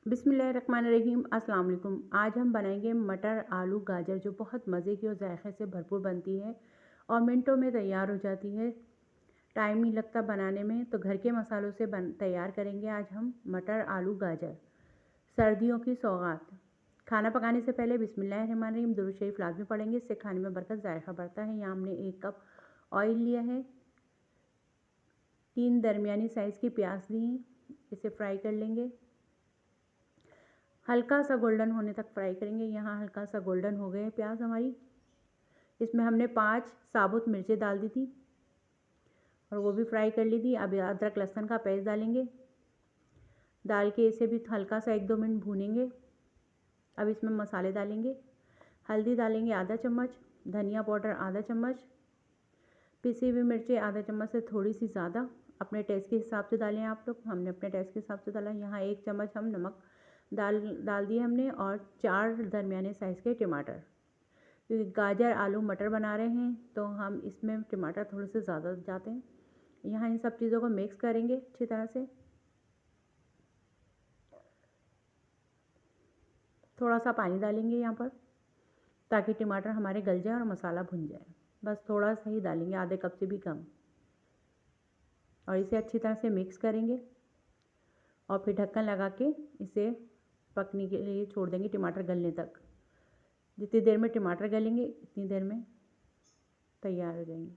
बिस्मिल्लाहिर्रहमानिर्रहीम। अस्सलाम वालेकुम। आज हम बनाएंगे मटर आलू गाजर, जो बहुत मज़े की और जायके से भरपूर बनती है और मिनटों में तैयार हो जाती है। टाइम नहीं लगता बनाने में, तो घर के मसालों से तैयार करेंगे आज हम मटर आलू गाजर, सर्दियों की सौगात। खाना पकाने से पहले बिस्मिल्लाहिर्रहमानिर्रहीम दुरूद शरीफ लाजमी पढ़ेंगे, इससे खाने में बरकत जायका बढ़ता है। यहाँ हमने 1 कप ऑयल लिया है, 3 दरमियानी साइज़ की प्याज ली हैं, इसे फ्राई कर लेंगे। हल्का सा गोल्डन होने तक फ्राई करेंगे। यहाँ हल्का सा गोल्डन हो गए प्याज हमारी। इसमें हमने 5 साबुत मिर्चें डाल दी थी और वो भी फ्राई कर ली थी। अब अदरक लहसुन का पेस्ट डालेंगे, डाल के इसे भी हल्का सा 1-2 मिनट भूनेंगे। अब इसमें मसाले डालेंगे। हल्दी डालेंगे आधा चम्मच, धनिया पाउडर आधा चम्मच, पिसी हुई मिर्चें आधा चम्मच से थोड़ी सी ज़्यादा, अपने टेस्ट के हिसाब से डालें आप लोग। हमने अपने टेस्ट के हिसाब से डाला। यहाँ 1 चम्मच हम नमक डाल दिए हमने, और 4 दरमियाने साइज़ के टमाटर। क्योंकि गाजर आलू मटर बना रहे हैं तो हम इसमें टमाटर थोड़े से ज़्यादा जाते हैं। यहाँ इन सब चीज़ों को मिक्स करेंगे अच्छी तरह से। थोड़ा सा पानी डालेंगे यहाँ पर, ताकि टमाटर हमारे गल जाए और मसाला भुन जाए। बस थोड़ा सा ही डालेंगे, आधे कप से भी कम, और इसे अच्छी तरह से मिक्स करेंगे और फिर ढक्कन लगा के इसे पकने के लिए छोड़ देंगे, टमाटर गलने तक। जितनी देर में टमाटर गलेंगे इतनी देर में तैयार हो जाएंगे।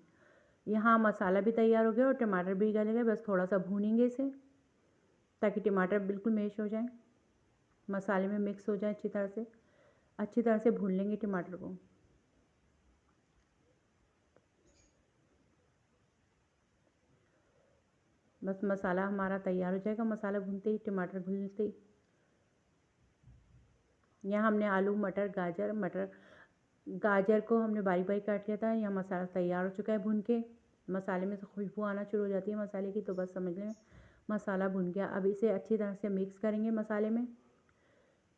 यहाँ मसाला भी तैयार हो गया और टमाटर भी गल गए। बस थोड़ा सा भूनेंगे इसे, ताकि टमाटर बिल्कुल मैश हो जाए, मसाले में मिक्स हो जाए अच्छी तरह से भून लेंगे टमाटर को। बस मसाला हमारा तैयार हो जाएगा, मसाला भूनते ही, टमाटर भूनते ही। यहाँ हमने आलू मटर गाजर को हमने बारीक बारीक काट लिया था। यहाँ मसाला तैयार हो चुका है भून के। मसाले में से खुशबू आना शुरू हो जाती है मसाले की, तो बस समझ लें मसाला भुन गया। अब इसे अच्छी तरह से मिक्स करेंगे मसाले में।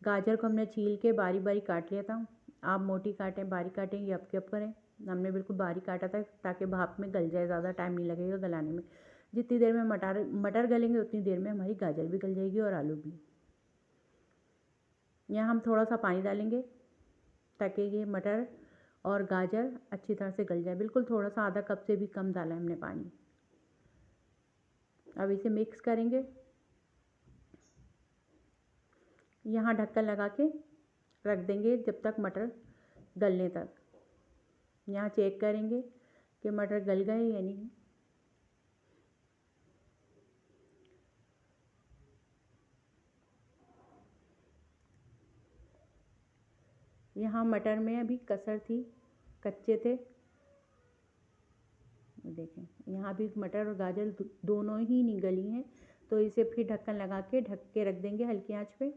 गाजर को हमने छील के बारीक बारीक काट लिया था। आप मोटी काटें बारीक काटें, ये आपके ऊपर है। हमने बिल्कुल बारीक काटा था ताकि भाप में गल जाए, ज़्यादा टाइम नहीं लगेगा गलाने में। जितनी देर में मटर गलेंगे उतनी देर में हमारी गाजर भी गल जाएगी और आलू भी। यहाँ हम थोड़ा सा पानी डालेंगे ताकि ये मटर और गाजर अच्छी तरह से गल जाए। बिल्कुल थोड़ा सा, आधा कप से भी कम डाला है हमने पानी। अब इसे मिक्स करेंगे। यहाँ ढक्कन लगा के रख देंगे जब तक मटर गलने तक। यहाँ चेक करेंगे कि मटर गल गए या नहीं। यहाँ मटर में अभी कसर थी, कच्चे थे। देखें, यहाँ भी मटर और गाजर दोनों ही नहीं गली हैं, तो इसे फिर ढक्कन लगा के ढक के रख देंगे हल्की आंच पे,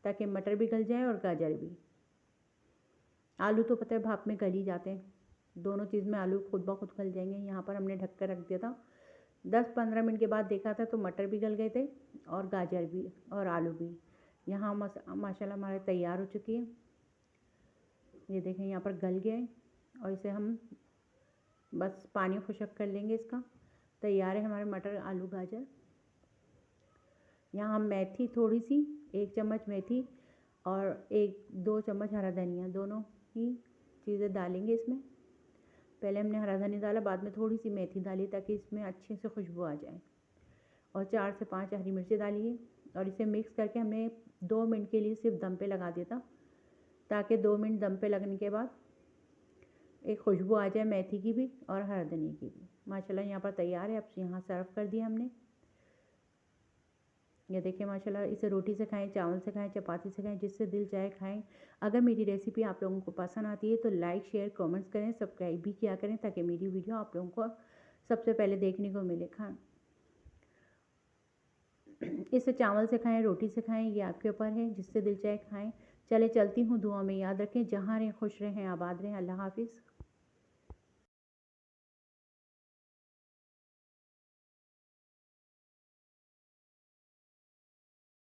ताकि मटर भी गल जाए और गाजर भी। आलू तो पता है भाप में गल ही जाते हैं, दोनों चीज़ में आलू खुद ब खुद गल जाएंगे। यहाँ पर हमने ढक कर रख दिया था। 10-15 मिनट के बाद देखा था तो मटर भी गल गए थे और गाजर भी और आलू भी। यहाँ माशाल्लाह हमारे तैयार हो चुकी है। ये देखें यहाँ पर गल गया है, और इसे हम बस पानी खुशक कर लेंगे इसका। तैयार है हमारे मटर आलू गाजर। यहाँ हम मेथी थोड़ी सी, 1 चम्मच मेथी और 1-2 चम्मच हरा धनिया, दोनों ही चीज़ें डालेंगे इसमें। पहले हमने हरा धनिया डाला, बाद में थोड़ी सी मेथी डाली ताकि इसमें अच्छे से खुशबू आ जाए, और 4 से 5 हरी मिर्चें डालिए। और इसे मिक्स करके हमने 2 मिनट के लिए सिर्फ दम पे लगा दिया था, ताकि 2 मिनट दम पे लगने के बाद एक खुशबू आ जाए मेथी की भी और हरा धनिया की भी। माशाल्लाह यहाँ पर तैयार है। अब यहाँ सर्व कर दिया हमने। ये देखिए माशाल्लाह, इसे रोटी से खाएं, चावल से खाएं, चपाती से खाएं, जिससे दिल चाहे खाएं। अगर मेरी रेसिपी आप लोगों को पसंद आती है तो लाइक शेयर कमेंट्स करें, सब्सक्राइब भी किया करें, ताकि मेरी वीडियो आप लोगों को सबसे पहले देखने को मिले। इसे चावल से खाएं, रोटी से खाएं, ये आपके ऊपर है, जिससे दिल चाहे खाएं। चले चलती हूँ, दुआ में याद रखें। जहाँ रहें खुश रहें, आबाद रहें। अल्लाह हाफिज़।